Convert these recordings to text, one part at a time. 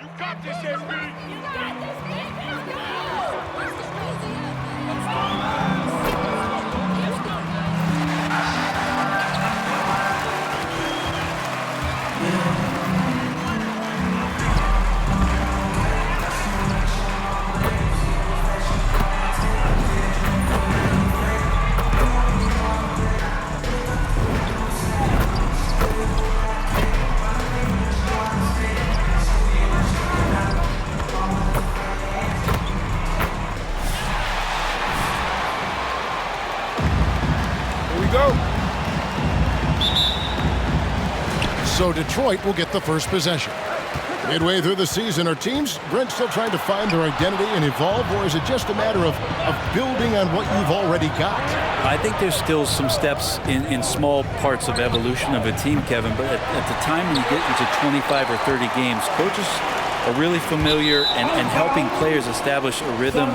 You got this, MP. You got this, man. Let's go. Let's go. So Detroit will get the first possession. Midway through the season, are teams, Brent, still trying to find their identity and evolve, or is it just a matter of building on what you've already got? I think there's still some steps in small parts of evolution of a team, Kevin, but at the time when you get into 25 or 30 games, coaches are really familiar and helping players establish a rhythm.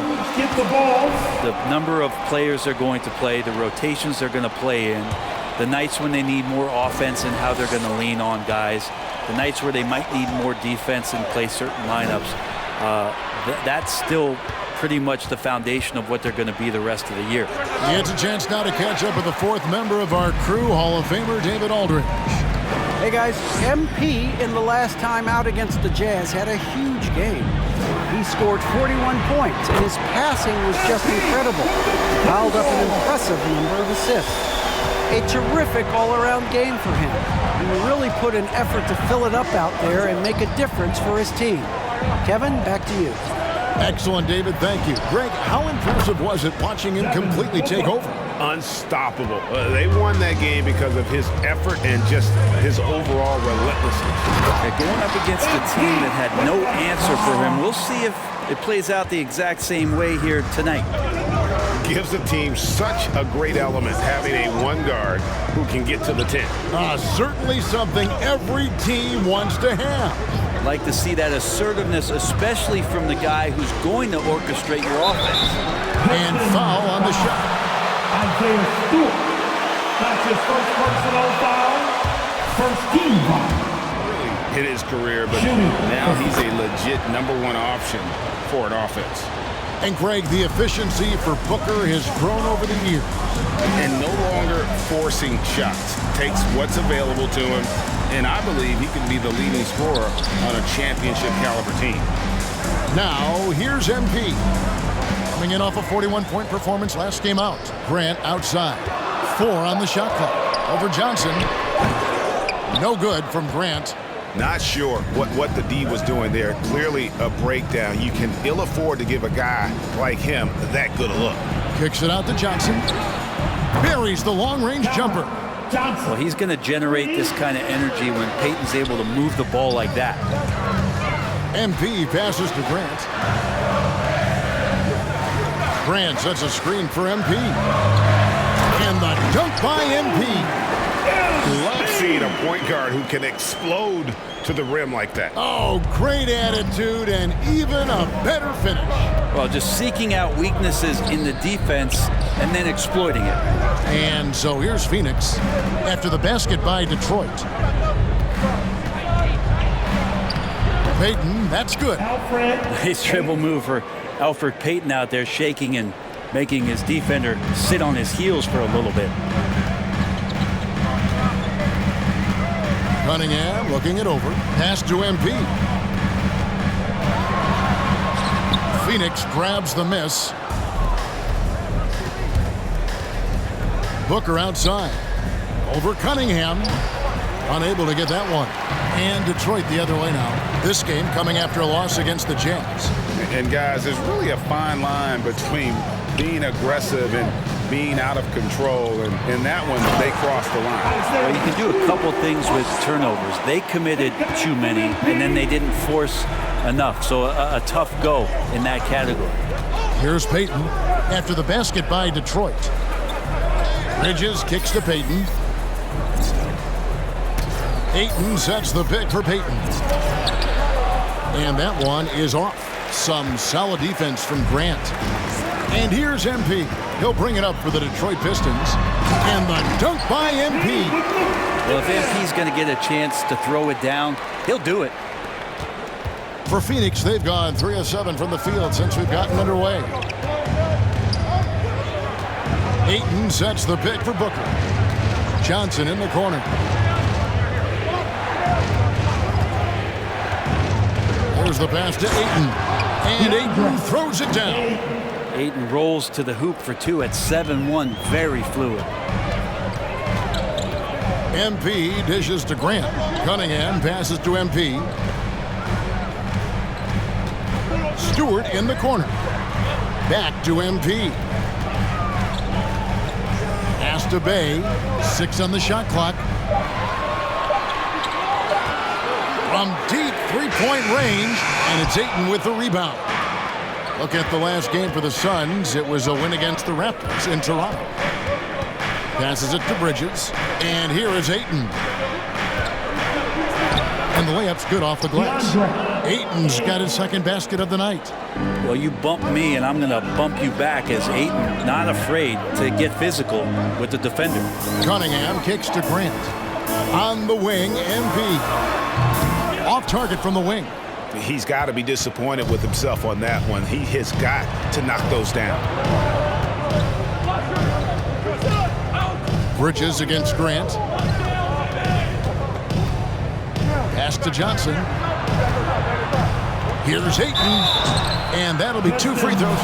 The number of players they're going to play, the rotations they're going to play in, the nights when they need more offense and how they're going to lean on guys, the nights where they might need more defense and play certain lineups. That's still pretty much the foundation of what they're going to be the rest of the year. He gets a chance now to catch up with the fourth member of our crew, Hall of Famer David Aldridge. Hey guys, MP in the last time out against the Jazz had a huge game. He scored 41 points and his passing was just incredible. He piled up an impressive number of assists. A terrific all-around game for him. He really put an effort to fill it up out there and make a difference for his team. Kevin, back to you. Excellent, David. Thank you. Greg, how impressive was it watching him completely take over? Unstoppable. They won that game because of his effort and just his overall relentlessness. Going up against a team that had no answer for him, we'll see if it plays out the exact same way here tonight. Gives the team such a great element having a one guard who can get to the 10. Certainly something every team wants to have. I'd like to see that assertiveness, especially from the guy who's going to orchestrate your offense. And foul on the shot. Isaiah Stewart. That's his first personal foul. First team foul. Really hit his career, but now he's a legit #1 option for an offense. And Greg, the efficiency for Booker has grown over the years. And no longer forcing shots. Takes what's available to him, and I believe he can be the leading scorer on a championship caliber team. Now, here's MP. Coming in off a 41-point performance last game out. Grant outside. 4 on the shot clock. Over Johnson. No good from Grant. Not sure what the D was doing there. Clearly a breakdown. You can ill afford to give a guy like him that good a look. Kicks it out to Johnson. Buries the long-range jumper. Well, he's going to generate this kind of energy when Peyton's able to move the ball like that. MP passes to Grant. Grant sets a screen for MP. And the dunk by MP. Love seeing a point guard who can explode to the rim like that. Oh, great attitude and even a better finish. Well, just seeking out weaknesses in the defense and then exploiting it. And so here's Phoenix after the basket by Detroit. Peyton, that's good. Nice dribble move for Alfred Payton out there, shaking and making his defender sit on his heels for a little bit. Cunningham looking it over. Pass to MP. Phoenix grabs the miss. Booker outside. Over Cunningham. Unable to get that one. And Detroit the other way now. This game coming after a loss against the Jazz. And guys, there's really a fine line between being aggressive and being out of control, and in that one, they crossed the line. Well, you can do a couple things with turnovers. They committed too many, and then they didn't force enough. So a tough go in that category. Here's Payton after the basket by Detroit. Bridges kicks to Payton. Ayton sets the pick for Payton. And that one is off. Some solid defense from Grant. And here's MP. He'll bring it up for the Detroit Pistons. And the dunk by MP. Well, if MP's going to get a chance to throw it down, he'll do it. For Phoenix, they've gone 3 of 7 from the field since we've gotten underway. Ayton sets the pick for Booker. Johnson in the corner. There's the pass to Ayton. And Ayton throws it down. Ayton rolls to the hoop for 2 at 7-1. Very fluid. MP dishes to Grant. Cunningham passes to MP. Stewart in the corner. Back to MP. Pass to Bay. 6 on the shot clock. From deep three-point range, and it's Ayton with the rebound. Look at the last game for the Suns. It was a win against the Raptors in Toronto. Passes it to Bridges, and here is Ayton. And the layup's good off the glass. Ayton's got his second basket of the night. Well, you bump me, and I'm going to bump you back as Ayton, not afraid to get physical with the defender. Cunningham kicks to Grant. On the wing, MP. Off target from the wing. He's got to be disappointed with himself on that one. He has got to knock those down. Bridges against Grant. Pass to Johnson. Here's Ayton. And that'll be 2 free throws.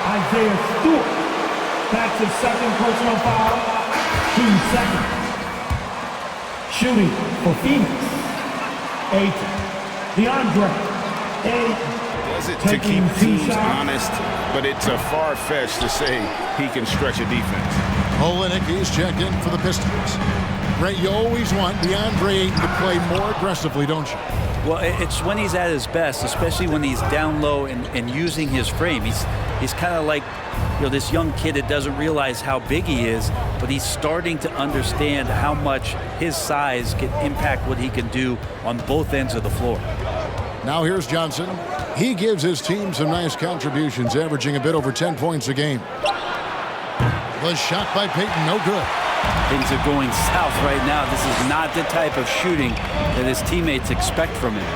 Isaiah Stewart. That's his second personal foul. Shooting second. Shooting for Phoenix. Ayton. DeAndre Ayton. Does it to keep teams honest, but it's a far-fetched to say he can stretch a defense. Olynyk is checked in for the Pistons. Ray, you always want DeAndre Ayton to play more aggressively, don't you? Well, it's when he's at his best, especially when he's down low and using his frame. He's kind of like, this young kid that doesn't realize how big he is, but he's starting to understand how much his size can impact what he can do on both ends of the floor. Now here's Johnson. He gives his team some nice contributions, averaging a bit over 10 points a game. The shot by Payton, no good. Things are going south right now. This is not the type of shooting that his teammates expect from him.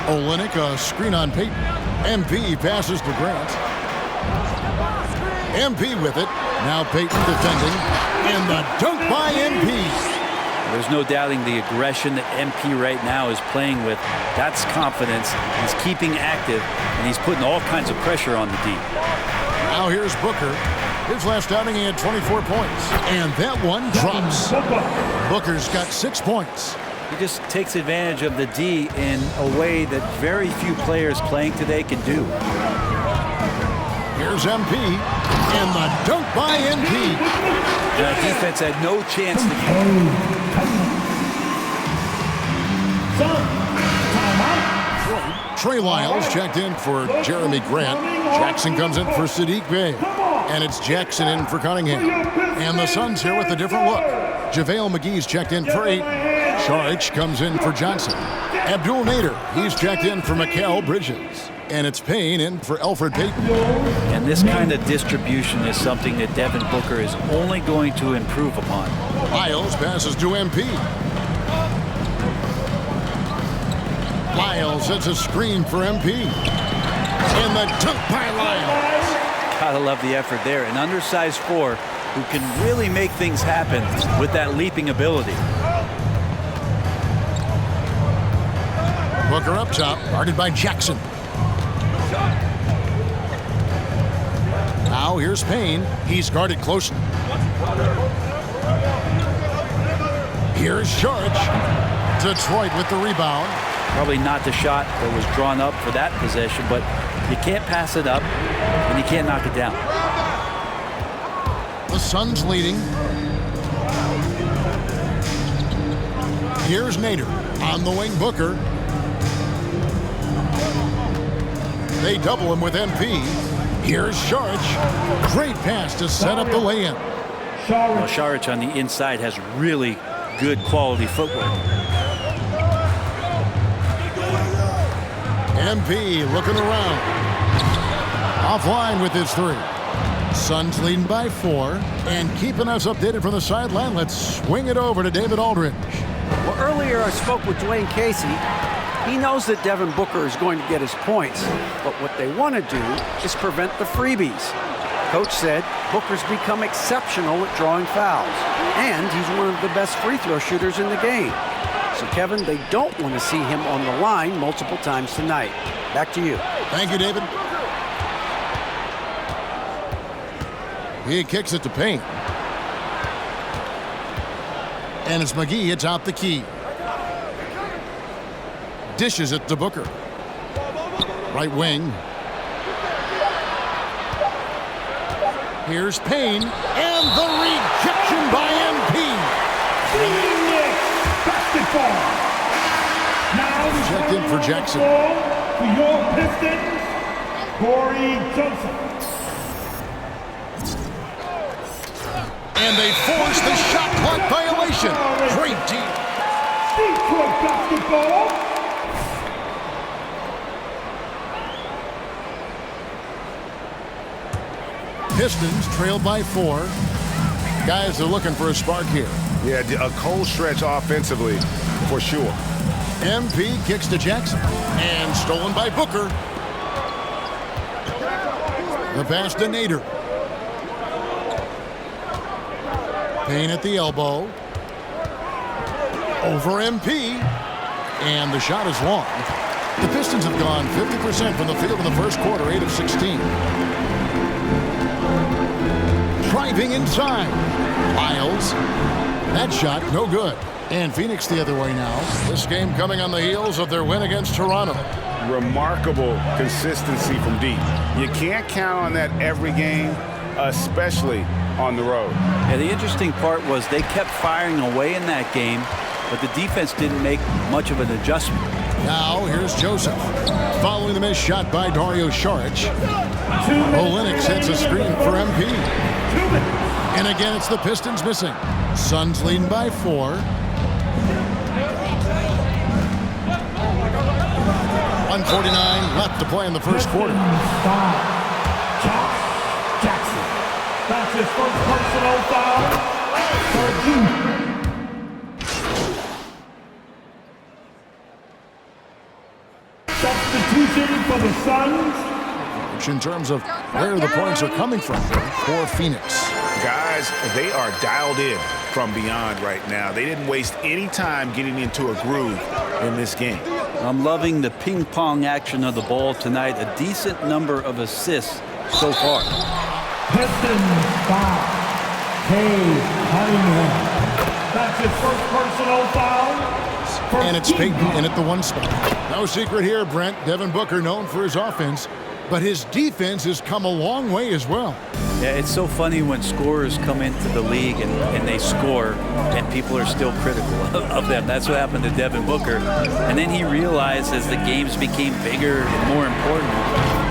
Olynyk, a screen on Payton. MP passes to Grant. MP with it. Now Payton defending. And the dunk by MP. There's no doubting the aggression that MP right now is playing with. That's confidence. He's keeping active, and he's putting all kinds of pressure on the D. Now here's Booker. His last outing, he had 24 points. And that one drops. Booker's got 6 points. He just takes advantage of the D in a way that very few players playing today can do. Here's MP. And the dunk by MP. The defense had no chance to get. Trey Lyles checked in for Jeremy Grant. Jackson comes in for Sadiq Bey. And it's Jackson in for Cunningham. And the Suns here with a different look. JaVale McGee's checked in for Ayton. Saric comes in for Johnson. Abdul Nader, he's checked in for Mikal Bridges. And it's Payne in for Elfrid Payton. And this kind of distribution is something that Devin Booker is only going to improve upon. Lyles passes to MP. Lyles sets a screen for MP. And the dunk by Lyles. Gotta love the effort there. An undersized 4 who can really make things happen with that leaping ability. Booker up top, guarded by Jackson. Now here's Payne. He's guarded closely. Here's Saric. Detroit with the rebound. Probably not the shot that was drawn up for that possession, but you can't pass it up and you can't knock it down. The Suns leading. Here's Nader. On the wing, Booker. They double him with MP. Here's Saric. Great pass to set up the lay-in. Well, Saric on the inside has really good quality footwork. MP looking around. Offline with his 3. Suns leading by 4. And keeping us updated from the sideline, let's swing it over to David Aldridge. Well, earlier I spoke with Dwayne Casey. He knows that Devin Booker is going to get his points, but what they want to do is prevent the freebies. Coach said Booker's become exceptional at drawing fouls, and he's one of the best free throw shooters in the game. So, Kevin, they don't want to see him on the line multiple times tonight. Back to you. Thank you, David. He kicks it to Payne. And it's McGee. It's out the key. Dishes it to Booker. Right wing. Here's Payne. And the rejection by MP. Phoenix basketball. Now Checked in for Jackson. For your Pistons, Corey Joseph. And they force the shot clock violation. Great deal. Detroit basketball. Pistons trail by 4. Guys are looking for a spark here. Yeah, a cold stretch offensively, for sure. MP kicks to Jackson. And stolen by Booker. The pass to Nader. Payne at the elbow. Over MP. And the shot is long. The Pistons have gone 50% from the field in the first quarter, 8 of 16. Driving inside. Miles. That shot, no good. And Phoenix the other way now. This game coming on the heels of their win against Toronto. Remarkable consistency from deep. You can't count on that every game, especially on the road. Yeah, the interesting part was they kept firing away in that game, but the defense didn't make much of an adjustment. Now here's Joseph. Following the missed shot by Dario Saric. Olenek sets a screen for MP. And again, it's the Pistons missing. Suns leading by 4. 1:49 left to play in the first quarter. Jackson. That's his first personal foul. 13. Substitution for the Suns. Which in terms of where the points are coming from for Phoenix. Guys, they are dialed in from beyond right now. They didn't waste any time getting into a groove in this game. I'm loving the ping pong action of the ball tonight. A decent number of assists so far. Pistons foul. Cunningham. That's his first personal foul. And it's Payton in at the 1 spot. No secret here, Brent. Devin Booker known for his offense, but his defense has come a long way as well. Yeah, it's so funny when scorers come into the league and they score and people are still critical of them. That's what happened to Devin Booker. And then he realized as the games became bigger and more important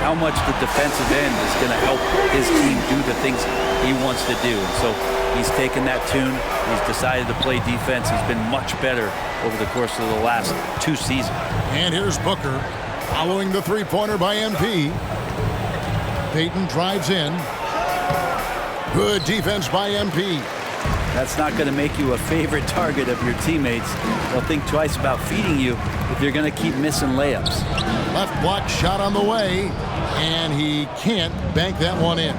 how much the defensive end is going to help his team do the things he wants to do. And so he's taken that tune. He's decided to play defense. He's been much better over the course of the last 2 seasons. And here's Booker following the three-pointer by MP. Payton drives in. Good defense by MP. That's not going to make you a favorite target of your teammates. They'll think twice about feeding you if you're going to keep missing layups. Left block shot on the way, and he can't bank that one in.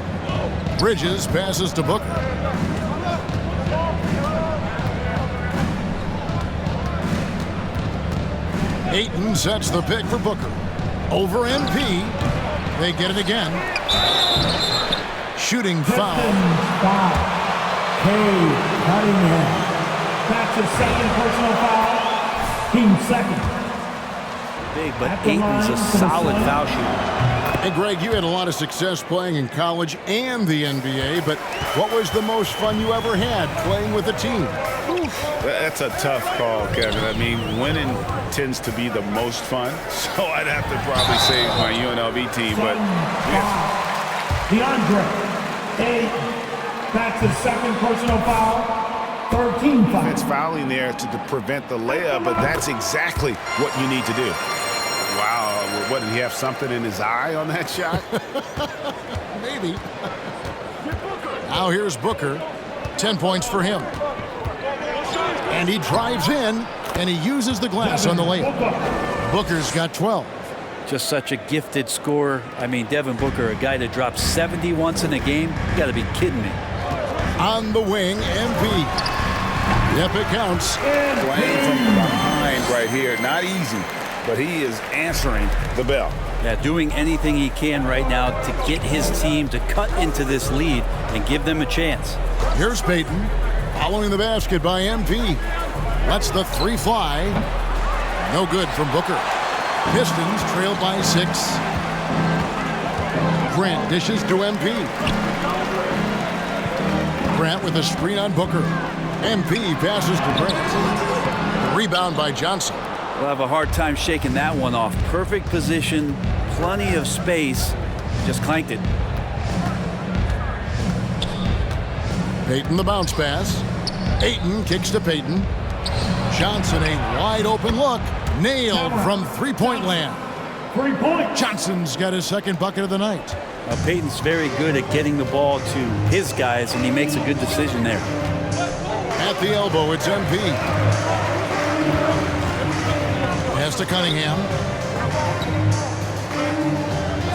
Bridges passes to Booker. Ayton sets the pick for Booker. Over MP. They get it again. Shooting foul. Cunningham. That's his second personal foul. Team second. Big, but Ayton's a solid foul shooter. Hey, Greg, you had a lot of success playing in college and the NBA, but what was the most fun you ever had playing with a team? That's a tough call, Kevin. I mean, winning tends to be the most fun, so I'd have to probably say my UNLV team, but yeah. DeAndre Ayton. That's his second personal foul. 13 fouls. It's fouling there to prevent the layup, but that's exactly what you need to do. Wow, what, did he have something in his eye on that shot? Maybe. Now here's Booker. 10 points for him. And he drives in, and he uses the glass on the layup. Booker's got 12. Just such a gifted scorer. I mean, Devin Booker, a guy that drops 70 once in a game. You got to be kidding me. On the wing, MP. Yep, it counts. Playing from behind right here. Not easy, but he is answering the bell. Yeah, doing anything he can right now to get his team to cut into this lead and give them a chance. Here's Payton, following the basket by MP. Lets the three fly. No good from Booker. Pistons trail by 6. Grant dishes to MP. Grant with a screen on Booker. MP passes to Grant. Rebound by Johnson. We'll have a hard time shaking that one off. Perfect position, plenty of space. Just clanked it. Payton the bounce pass. Ayton kicks to Payton. Johnson a wide open look. Nailed from three-point land. 3 points. Johnson's got his second bucket of the night. Payton's very good at getting the ball to his guys, and he makes a good decision there. At the elbow, it's MP. Pass to Cunningham.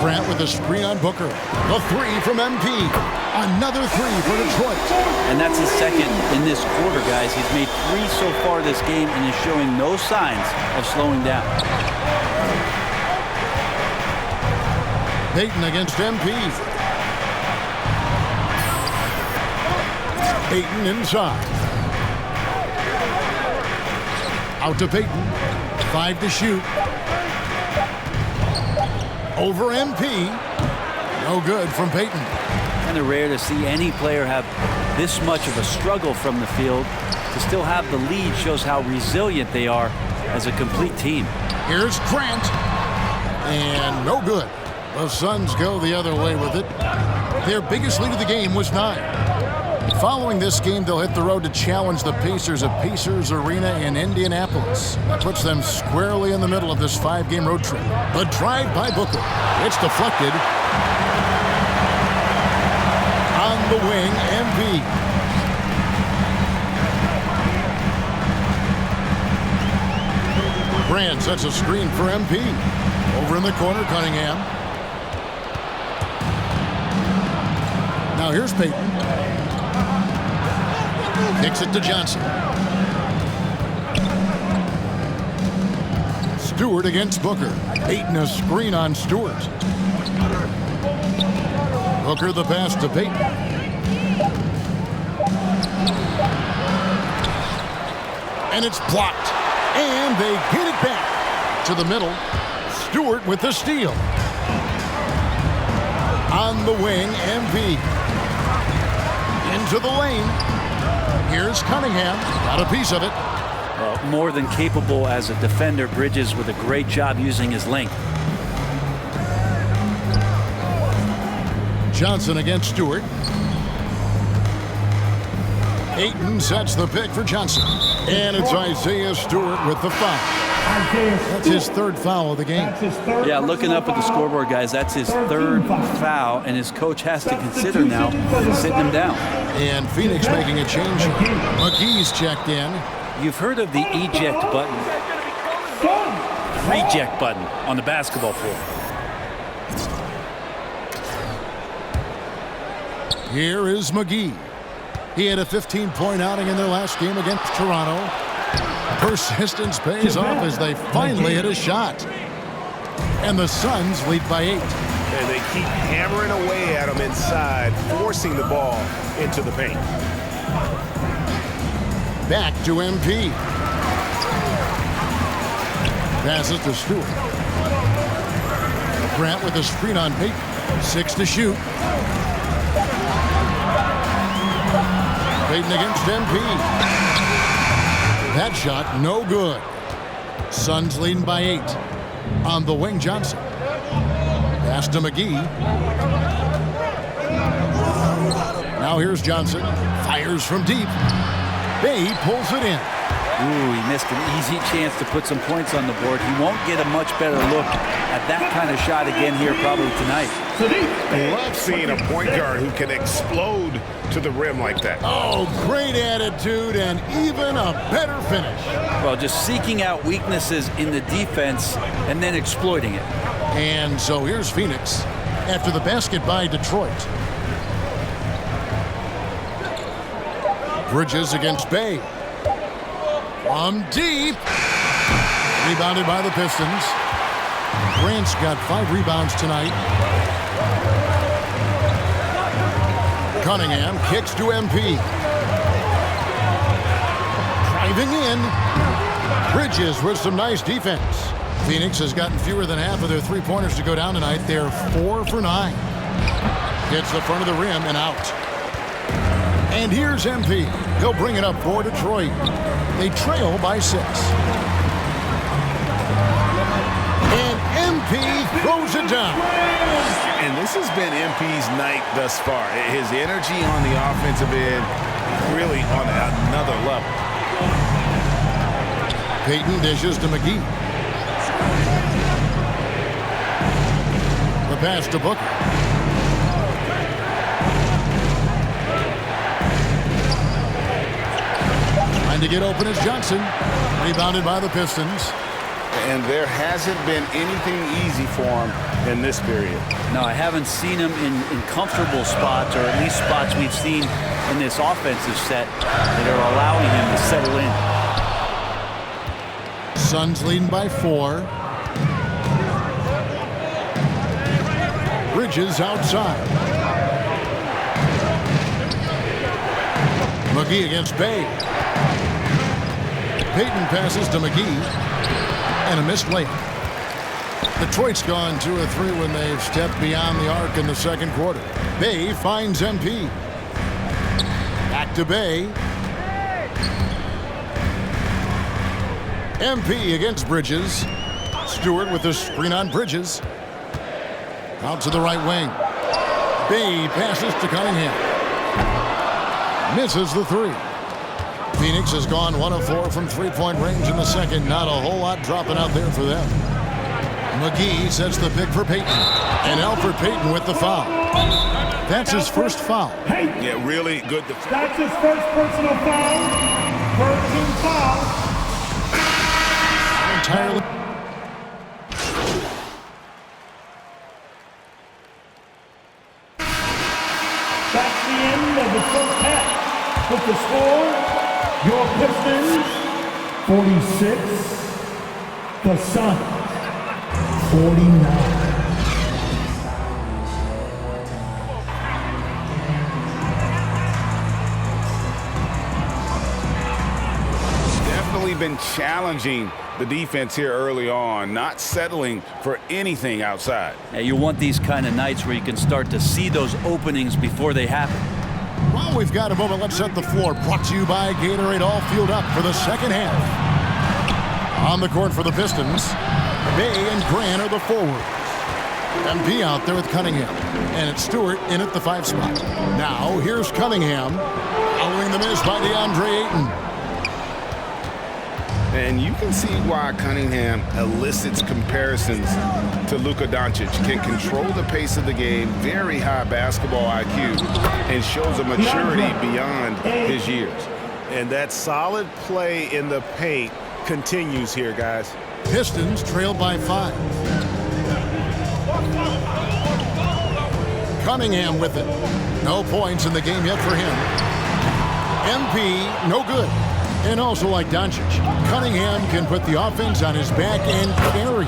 Grant with a screen on Booker. The three from MP. Another three for Detroit. And that's his second in this quarter, guys. He's made 3 so far this game and is showing no signs of slowing down. Payton against MP. Payton inside. Out to Payton. 5 to shoot. Over MP. No good from Payton. Kind of rare to see any player have this much of a struggle from the field. To still have the lead shows how resilient they are as a complete team. Here's Grant. And no good. The Suns go the other way with it. Their biggest lead of the game was 9. Following this game, they'll hit the road to challenge the Pacers at Pacers Arena in Indianapolis. That puts them squarely in the middle of this 5-game road trip. The drive by Booker. It's deflected. On the wing, MP. Grant sets a screen for MP. Over in the corner, Cunningham. Now here's Payton. Kicks it to Johnson. Stewart against Booker. Payton a screen on Stewart. Booker the pass to Payton. And it's blocked. And they get it back to the middle. Stewart with the steal. On the wing, MP. Into the lane. Here's Cunningham. Got a piece of it. More than capable as a defender. Bridges with a great job using his length. Johnson against Stewart. Ayton sets the pick for Johnson. And it's Isaiah Stewart with the foul. That's his 3rd foul of the game. Yeah, looking up at the scoreboard, guys, that's his 3rd foul, and his coach has to consider now sitting him down. And Phoenix making a change. McGee's checked in. You've heard of the eject button, reject button on the basketball floor. Here is McGee. He had a 15-point outing in their last game against Toronto. Persistence pays off as they finally hit a shot. And the Suns lead by 8. And they keep hammering away at him inside, forcing the ball into the paint. Back to MP. Passes to Stewart. Grant with a screen on Payton. 6 to shoot. Payton against MP. That shot, no good. Suns leading by 8. On the wing, Johnson. Pass to McGee. Now here's Johnson. Fires from deep. Bay pulls it in. Ooh, he missed an easy chance to put some points on the board. He won't get a much better look at that kind of shot again here probably tonight. I love seeing a point guard who can explode to the rim like that. Oh, great attitude and even a better finish. Well, just seeking out weaknesses in the defense and then exploiting it. And so here's Phoenix after the basket by Detroit. Bridges against Bay. From deep. Rebounded by the Pistons. Grant's got 5 rebounds tonight. Cunningham kicks to MP. Driving in. Bridges with some nice defense. Phoenix has gotten fewer than half of their three-pointers to go down tonight. They're 4 for 9. Hits the front of the rim and out. And here's MP. He'll bring it up for Detroit. They trail by 6. And MP throws it down. And this has been MP's night thus far. His energy on the offensive end really on another level. Payton dishes to McGee. The pass to Booker. Trying to get open is Johnson. Rebounded by the Pistons. And there hasn't been anything easy for him in this period. No, I haven't seen him in comfortable spots, or at least spots we've seen in this offensive set that are allowing him to settle in. Suns leading by 4. Bridges outside. McGee against Bay. Payton passes to McGee. And a missed layup. Detroit's gone 2 of 3 when they've stepped beyond the arc in the second quarter. Bay finds MP. Back to Bay. MP against Bridges. Stewart with the screen on Bridges. Out to the right wing. Bay passes to Cunningham. Misses the 3. Phoenix has gone 1 of 4 from three-point range in the second. Not a whole lot dropping out there for them. McGee sets the pick for Payton. And Alfred Payton with the foul. That's his first foul. Yeah, really good. That's his first personal foul. First team foul. Entirely. That's the end of the first half. With the score, your Pistons 46, the Suns 49. Definitely been challenging the defense here early on, not settling for anything outside. Now, you want these kind of nights where you can start to see those openings before they happen. Well, we've got a moment. Let's set the floor. Brought to you by Gatorade. All fueled up for the second half. On the court for the Pistons, Bay and Grant are the forwards. MP out there with Cunningham. And it's Stewart in at the 5 spot. Now, here's Cunningham. Following the miss by DeAndre Ayton. And you can see why Cunningham elicits comparisons to Luka Doncic. Can control the pace of the game, very high basketball IQ, and shows a maturity beyond his years. And that solid play in the paint continues here, guys. Pistons trailed by 5. Cunningham with it. No points in the game yet for him. MP, no good. And also like Doncic, Cunningham can put the offense on his back and carry.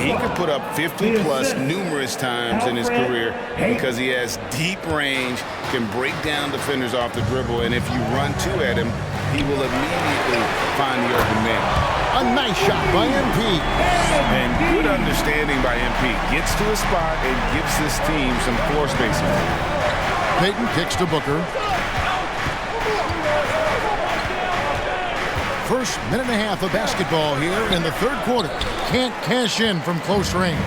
He can put up 50-plus numerous times in his career because he has deep range, can break down defenders off the dribble, and if you run 2 at him, he will immediately find the open man. A nice shot by MP. And good understanding by MP. Gets to a spot and gives this team some floor spacing. Payton kicks to Booker. First minute and a half of basketball here in the third quarter. Can't cash in from close range.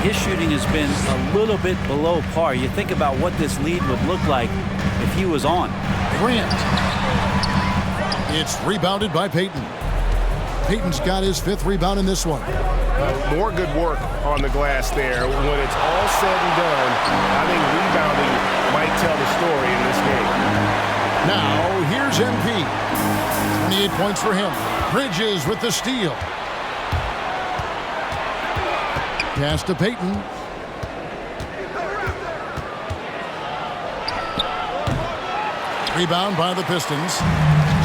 His shooting has been a little bit below par. You think about what this lead would look like if he was on. Grant It's rebounded by Payton. Payton's got his 5th rebound in this one. More good work on the glass there. When it's all said and done, I think rebounding might tell the story in this game. Now, here's MP. 28 points for him. Bridges with the steal. Pass to Payton. Rebound by the Pistons.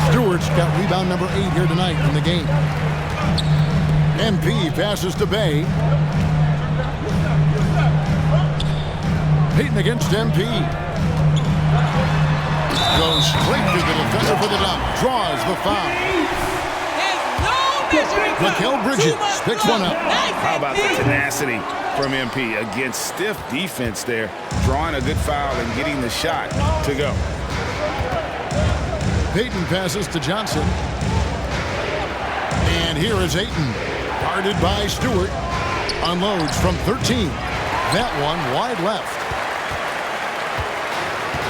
Stewart's got rebound number 8 here tonight in the game. MP passes to Bay. Payton against MP. Goes straight through the defender for the dunk. Draws the foul. Mikal Bridges picks one up. How about the tenacity from MP against stiff defense there, drawing a good foul and getting the shot to go. Payton passes to Johnson. And here is Ayton. Guarded by Stewart. Unloads from 13. That one wide left.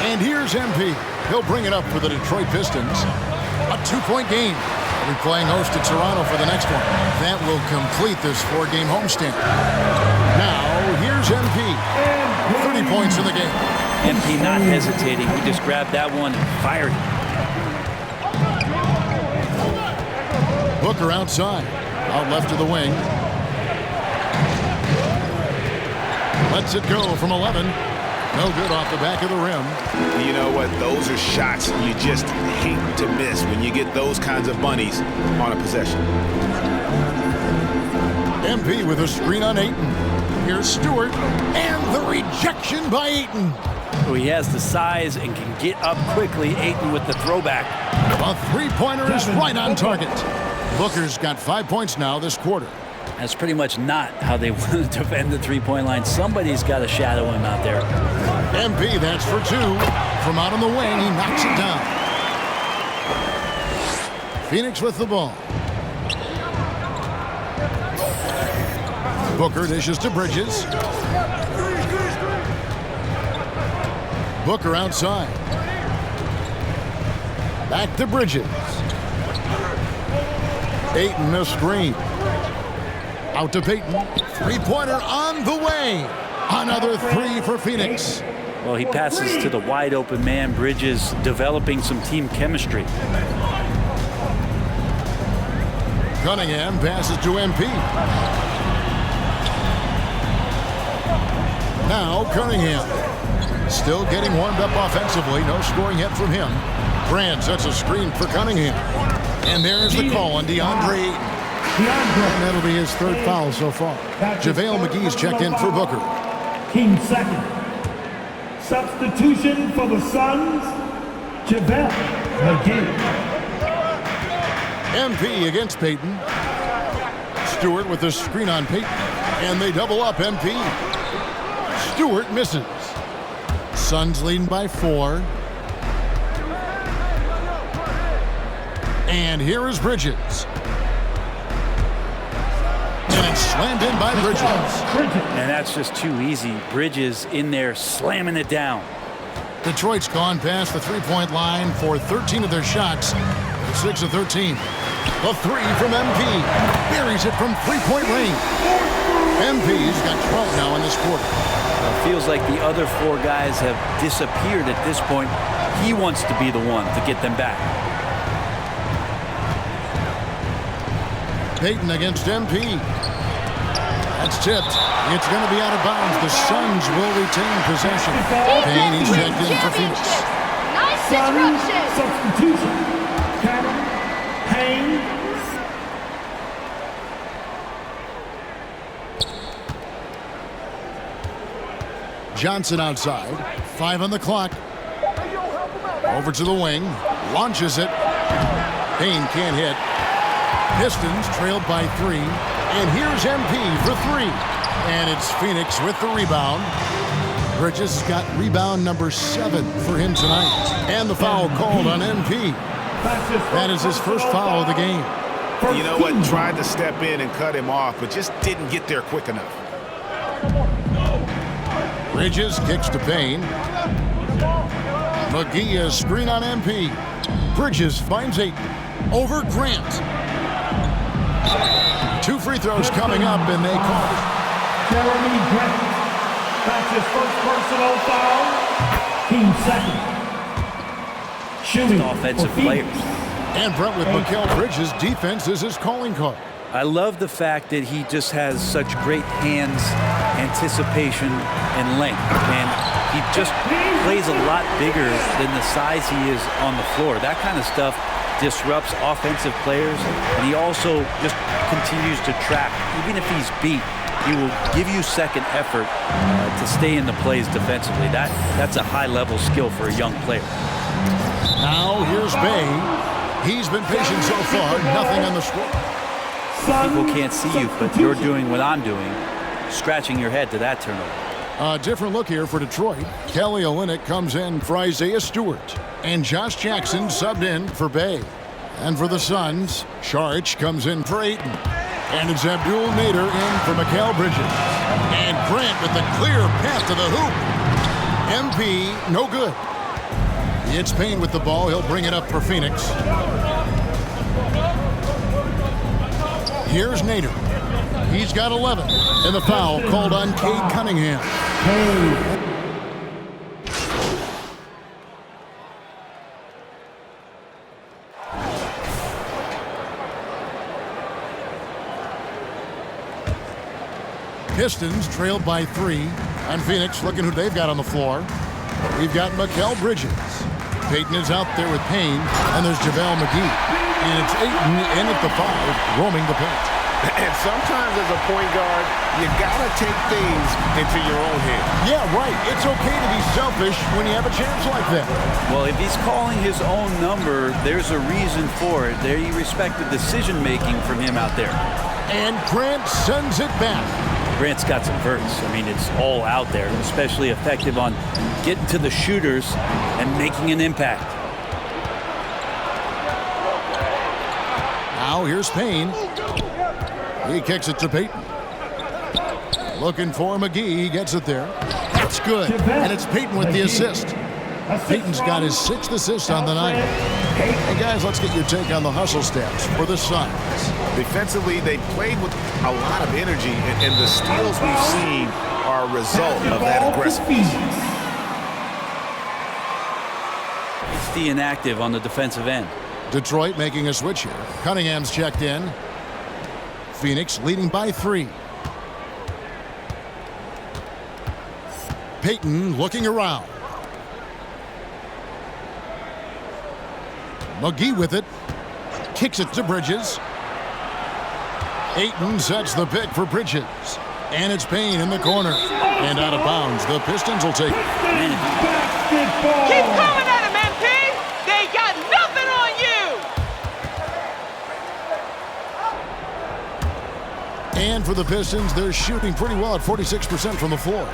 And here's MP. He'll bring it up for the Detroit Pistons. A 2-point game. We'll be playing host to Toronto for the next one. That will complete this 4-game homestand. Now, here's MP. 30 points in the game. MP not hesitating. He just grabbed that one and fired it. Booker outside. Out left of the wing. Lets it go from 11. No good off the back of the rim. You know what? Those are shots you just hate to miss when you get those kinds of bunnies on a possession. MP with a screen on Ayton. Here's Stewart. And the rejection by Ayton. So he has the size and can get up quickly. Ayton with the throwback. A 3-pointer is right on target. Booker's got 5 points now this quarter. That's pretty much not how they want to defend the 3-point line. Somebody's got to shadow him out there. MP, that's for 2. From out on the wing, he knocks it down. Phoenix with the ball. Booker dishes to Bridges. Booker outside. Back to Bridges. Ayton a screen. Out to Payton. 3-pointer on the way. Another 3 for Phoenix. Well, he passes to the wide open man. Bridges developing some team chemistry. Cunningham passes to MP. Now Cunningham. Still getting warmed up offensively. No scoring yet from him. Brand sets a screen for Cunningham. And there's the call on DeAndre Ayton. And that'll be his 3rd foul so far. JaVale McGee's checked in for Booker. Team second. Substitution for the Suns, JaVale McGee. MP against Payton. Stewart with the screen on Payton. And they double up MP. Stewart misses. Suns leading by 4. And here is Bridges. And it's slammed in by Bridges. And that's just too easy. Bridges in there slamming it down. Detroit's gone past the 3-point line for 13 of their shots. 6 of 13. The 3 from MP. Buries it from 3-point range. MP's got 12 now in this quarter. It feels like the other 4 guys have disappeared at this point. He wants to be the one to get them back. Payton against MP. That's tipped. It's going to be out of bounds. The Suns will retain possession. Payne, he's checked in for Phoenix. Nice Suns disruption. substitution. Cameron Payne. Johnson outside. 5 on the clock. Over to the wing. Launches it. Payne can't hit. Pistons trailed by 3. And here's MP for 3. And it's Phoenix with the rebound. Bridges has got rebound number 7 for him tonight. And the foul called on MP. That is his first foul of the game. You know what? Tried to step in and cut him off, but just didn't get there quick enough. Bridges kicks to Payne. McGee a screen on MP. Bridges finds 8. over Grant. 2 free throws coming up, and they call it. Jeremy Grant. That's his first personal foul. Team second. Shooting Offensive for players. Phoenix. And Brent with Mikal Bridges' defense is his calling card. I love the fact that he just has such great hands, anticipation, and length. And he just plays a lot bigger than the size he is on the floor. That kind of stuff disrupts offensive players, and he also just continues to track. Even if he's beat, he will give you second effort to stay in the plays defensively. That's a high-level skill for a young player. Now here's Bay. He's been patient so far, nothing on the score. People can't see you, but you're doing what I'm doing, scratching your head to that turnover. A different look here for Detroit. Kelly Olynyk comes in for Isaiah Stewart, and Josh Jackson subbed in for Bay. And for the Suns, Saric comes in for Ayton. And it's Abdul Nader in for Mikal Bridges. And Grant with the clear path to the hoop. MP, no good. It's Payne with the ball. He'll bring it up for Phoenix. Here's Nader. He's got 11. And the foul called on Cade Cunningham. Pistons trailed by 3. And Phoenix looking who they've got on the floor. We've got Mikal Bridges. Payton is out there with Payne, and there's JaVale McGee. And it's Ayton in at the 5, roaming the paint. And sometimes as a point guard, you gotta take things into your own hands. Yeah, right. It's okay to be selfish when you have a chance like that. Well, if he's calling his own number, there's a reason for it. There, you respect the decision-making from him out there. And Grant sends it back. Grant's got some verts. I mean, it's all out there, especially effective on getting to the shooters and making an impact. Now here's Payne. He kicks it to Payton. Looking for McGee. He gets it there. That's good. And it's Payton with the assist. Payton's got his 6th assist on the night. Hey, guys, let's get your take on the hustle stats for the Suns. Defensively, they played with a lot of energy, and the steals we've seen are a result of that aggressiveness. It's the inactive on the defensive end. Detroit making a switch here. Cunningham's checked in. Phoenix leading by 3. Payton looking around. McGee with it. Kicks it to Bridges. Ayton sets the pick for Bridges. And it's Payne in the corner. And out of bounds. The Pistons will take it. Keep coming at him, MP! They got nothing on you! And for the Pistons, they're shooting pretty well at 46% from the floor.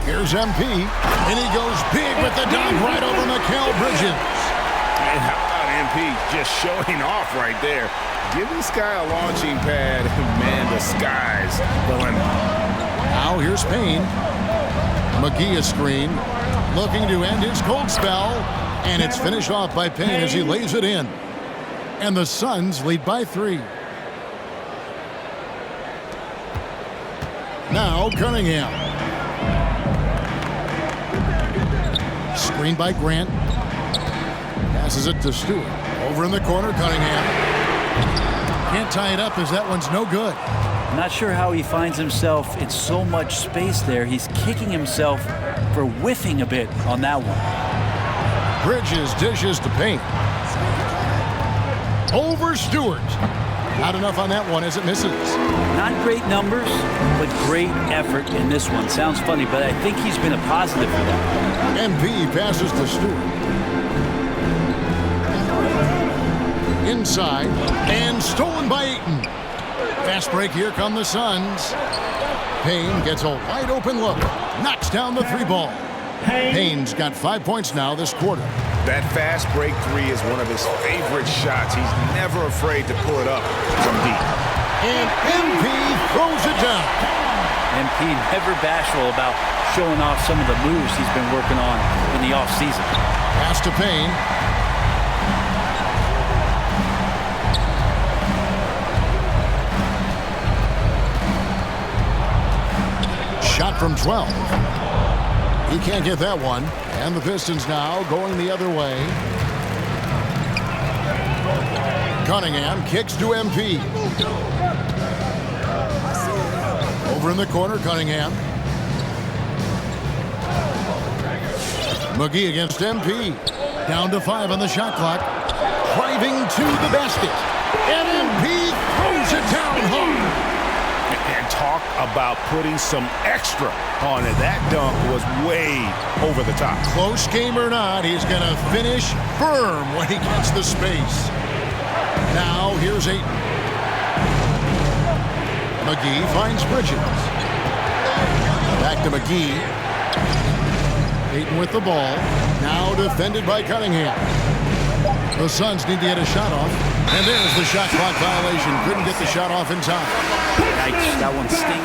Here's MP. And he goes big with the dunk right over Mikal Bridges. And how about MP just showing off right there? Give this guy a launching pad, man, the sky's the limit. Now here's Payne. McGee a screen. Looking to end his cold spell. And it's finished off by Payne as he lays it in. And the Suns lead by 3. Now Cunningham. Screen by Grant. Passes it to Stewart. Over in the corner, Cunningham. Can't tie it up as that one's no good. I'm not sure how he finds himself in so much space there. He's kicking himself for whiffing a bit on that one. Bridges dishes to Payne. Over Stewart. Not enough on that one as it misses. Not great numbers, but great effort in this one. Sounds funny, but I think he's been a positive for that. MP passes to Stewart. Inside, and stolen by Ayton. Fast break, here come the Suns. Payne gets a wide open look. Knocks down the 3 ball. Payne's got 5 points now this quarter. That fast break 3 is one of his favorite shots. He's never afraid to pull it up from deep. And MP throws it down. MP never bashful about showing off some of the moves he's been working on in the offseason. Pass to Payne. from 12. He can't get that one. And the Pistons now going the other way. Cunningham kicks to MP. Over in the corner, Cunningham. McGee against MP. Down to 5 on the shot clock. Driving to the basket. And MP throws it down hard. And talk about putting some extra on it. That dunk was way over the top. Close game or not, he's going to finish firm when he gets the space. Now here's Ayton. McGee finds Bridges. Back to McGee. Ayton with the ball. Now defended by Cunningham. The Suns need to get a shot off. And there's the shot clock violation. Couldn't get the shot off in time. Yikes, that one stings.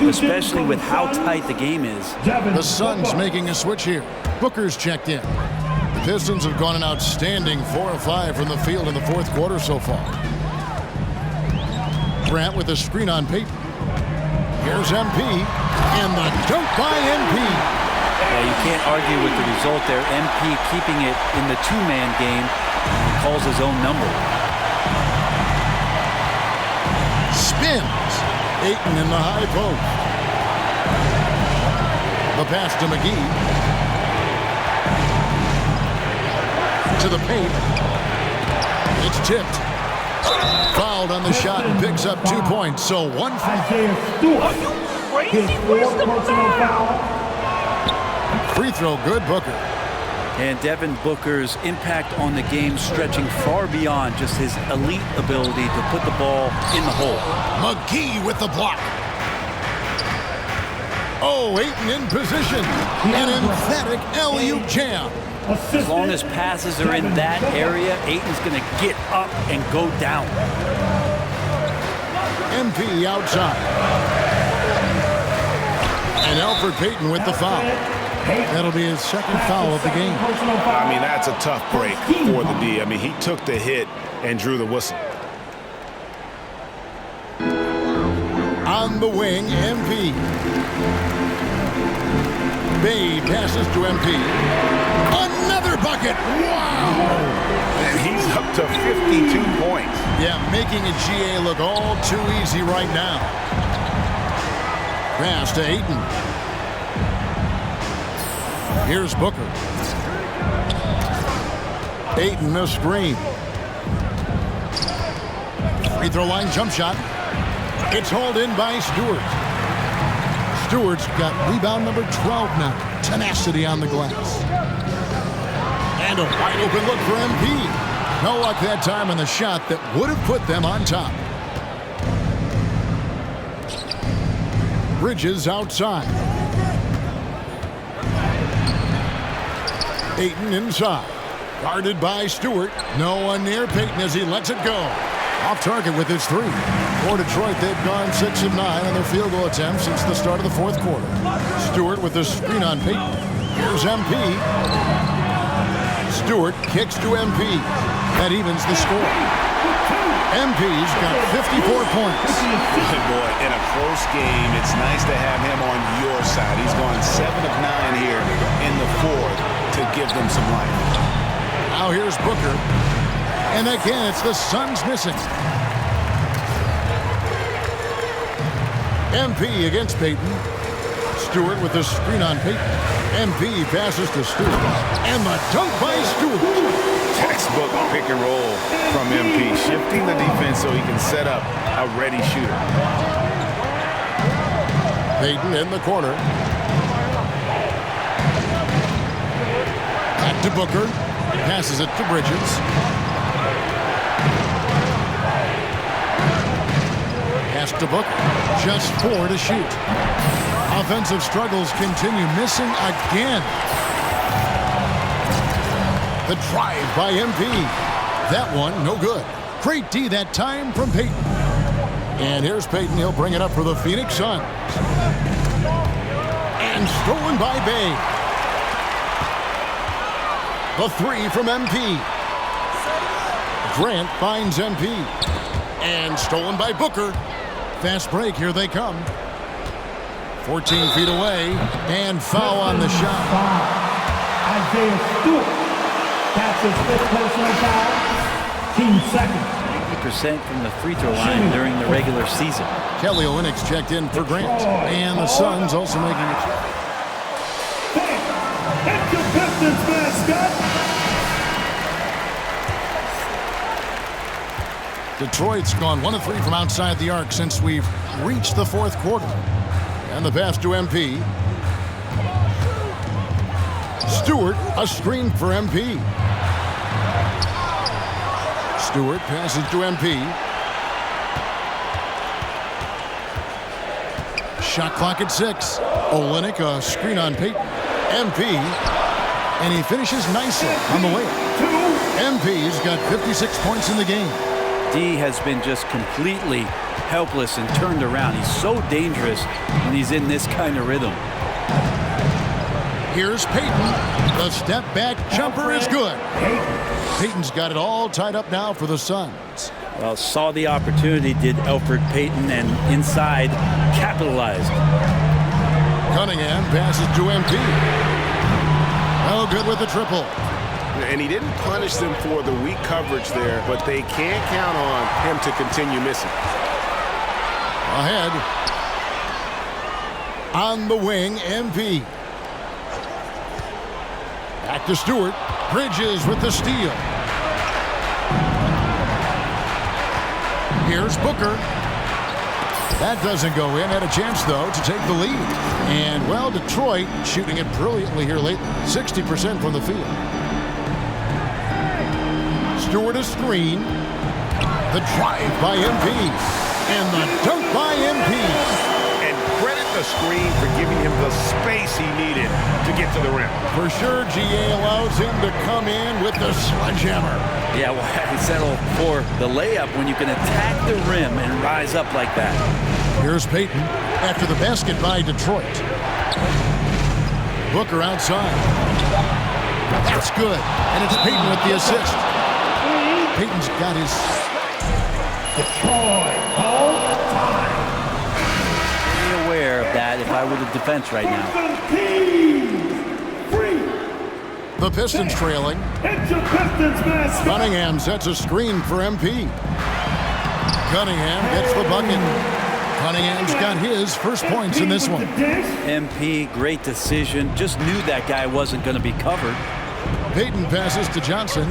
Especially with how tight the game is. The Suns making a switch here. Booker's checked in. The Pistons have gone an outstanding 4 of 5 from the field in the fourth quarter so far. Grant with a screen on Payton. Here's MP. And the dunk by MP. Yeah, you can't argue with the result there. MP keeping it in the two-man game. He calls his own number. Spins. Ayton in the high post. The pass to McGee. To the paint. It's tipped. Fouled on the shot and picks up 2 points. So 1 Crazy, where's the foul? free throw good, Booker. And Devin Booker's impact on the game stretching far beyond just his elite ability to put the ball in the hole. McGee with the block. Oh, Ayton in position. An emphatic alley-oop jam. As long as passes are in that area, Ayton's going to get up and go down. MP outside. And Elfrid Payton with the foul. That'll be his second foul of the game. I mean, that's a tough break for the D. I mean, he took the hit and drew the whistle. On the wing, MP. Bay passes to MP. Another bucket! Wow! And he's up to 52 points. Yeah, making a GA look all too easy right now. Pass to Ayton. Here's Booker. Ayton a screen. Free throw line jump shot. It's hauled in by Stewart. Stewart's got rebound number 12 now. Tenacity on the glass. And a wide open look for MP. No luck that time on the shot that would have put them on top. Bridges outside. Ayton inside. Guarded by Stewart. No one near Payton as he lets it go. Off target with his 3. For Detroit, they've gone 6 of 9 on their field goal attempts since the start of the fourth quarter. Stewart with the screen on Payton. Here's MP. Stewart kicks to MP. That evens the score. MP's got 54 points. Boy, in a close game, it's nice to have him on your side. He's gone 7 of 9 here in the fourth to give them some life. Now here's Booker. And again, it's the Suns missing. MP against Payton. Stewart with the screen on Payton. MP passes to Stewart. And the dunk by Stewart. Textbook pick and roll from MP, shifting the defense so he can set up a ready shooter. Payton in the corner. Back to Booker. Passes it to Bridges. Pass to Booker. Just 4 to shoot. Offensive struggles continue, missing again. The drive by MP. That one, no good. Great D that time from Payton. And here's Payton. He'll bring it up for the Phoenix Suns. And stolen by Bay. The 3 from MP. Grant finds MP. And stolen by Booker. Fast break, here they come. 14 feet away, and foul on the shot. Isaiah Stewart. That's his 5th personal foul. Team second. 80% from the free throw line during the regular season. Kelly Olynyk's checked in for Grant. And the Suns also making a check. It's the Pistons mascot. Detroit's gone 1 of 3 from outside the arc since we've reached the 4th quarter. And the pass to MP. Stewart, a screen for MP. Stewart passes to MP. Shot clock at 6. Olynyk, a screen on Payton. MP, and he finishes nicely on the layup. MP's got 56 points in the game. D has been just completely helpless and turned around. He's so dangerous when he's in this kind of rhythm. Here's Payton. The step back jumper is good. Payton's got it all tied up now for the Suns. Well, saw the opportunity, did Elfrid Payton, and inside capitalized. Cunningham passes to MP. Oh, good with the triple. And he didn't punish them for the weak coverage there, but they can't count on him to continue missing. Ahead. On the wing, MP. Back to Stewart. Bridges with the steal. Here's Booker. That doesn't go in. Had a chance, though, to take the lead. And, well, Detroit shooting it brilliantly here lately. 60% from the field. Stewart a screen. The drive by MP. And the dunk by MP. And credit the screen for giving him the space he needed to get to the rim. For sure, GA allows him to come in with the sledgehammer. Yeah, well, I settle for the layup when you can attack the rim and rise up like that. Here's Payton after the basket by Detroit. Booker outside. That's good. And it's Payton with the assist. Payton's got his... Detroit all time. Be aware of that if I were the defense right now. The Pistons trailing. It's the Pistons mascot. Cunningham sets a screen for MP. Cunningham gets the bucket. Cunningham's got his first points in this one. MP, great decision. Just knew that guy wasn't going to be covered. Payton passes to Johnson.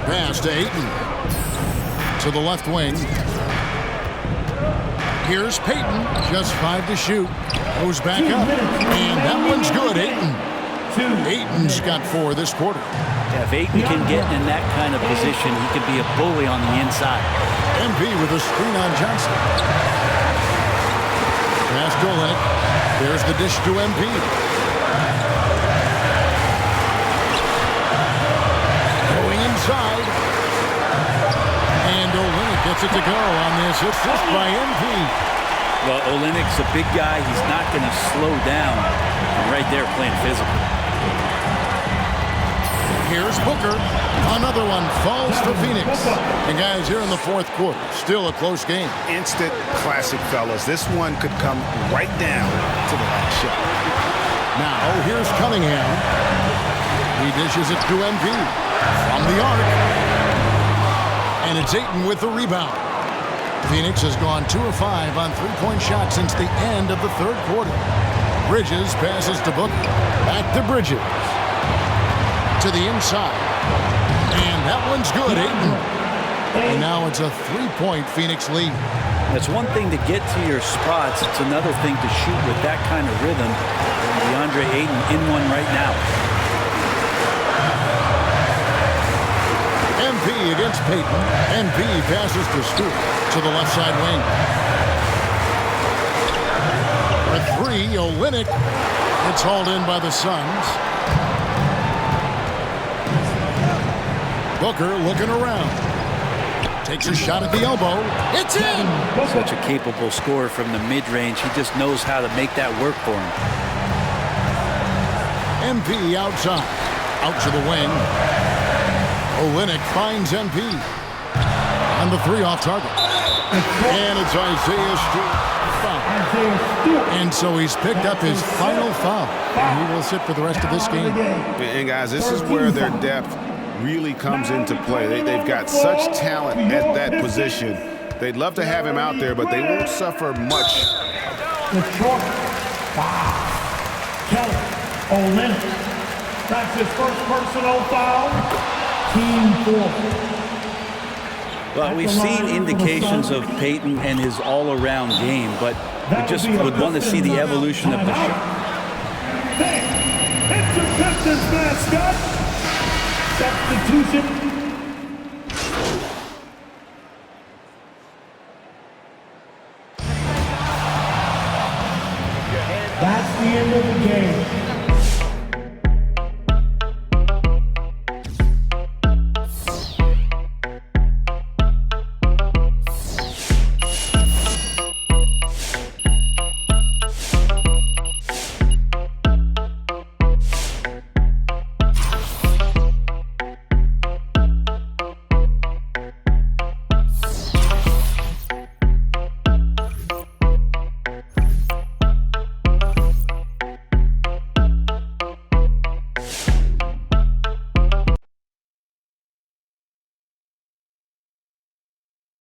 Pass to Ayton. To the left wing. Here's Payton. Just 5 to shoot. Goes back up. And that one's good. Ayton's got 4 this quarter. Yeah, if Ayton can get in that kind of position, he could be a bully on the inside. MP with a screen on Johnson. Pass to Olynyk. There's the dish to MP. Going inside. And Olynyk gets it to go on the assist by MP. Well, Olynyk's a big guy. He's not going to slow down. And right there playing physical. Here's Booker. Another one falls for Phoenix. And guys, here in the 4th quarter, still a close game. Instant classic, fellas. This one could come right down to the last shot. Now, here's Cunningham. He dishes it to MP from the arc. And it's Ayton with the rebound. Phoenix has gone 2 of 5 on 3-point shots since the end of the 3rd quarter. Bridges passes to Booker. Back to Bridges. To the inside. And that one's good, Ayton. And now it's a 3-point Phoenix lead. It's one thing to get to your spots. It's another thing to shoot with that kind of rhythm. And DeAndre Ayton in one right now. MP against Payton. MP passes to Stewart to the left side wing. For 3, Olynyk. It's hauled in by the Suns. Booker looking around. Takes a shot at the elbow. It's in! Such a capable scorer from the mid-range. He just knows how to make that work for him. MP outside. Out to the wing. Olynyk finds MP. And the three off target. And it's Isaiah Stewart. And so he's picked up his final foul. And he will sit for the rest of this game. And guys, this is where their depth really comes into play. They've got such talent at that position. They'd love to have him out there, but they won't suffer much. Detroit, 5. Kelly Olynyk. That's his first personal foul. Team 4. Well, we've seen indications of Payton and his all-around game, but we just would want to see the evolution of the shot. It's the Pistons mascot. Substitution. That's the end of the game.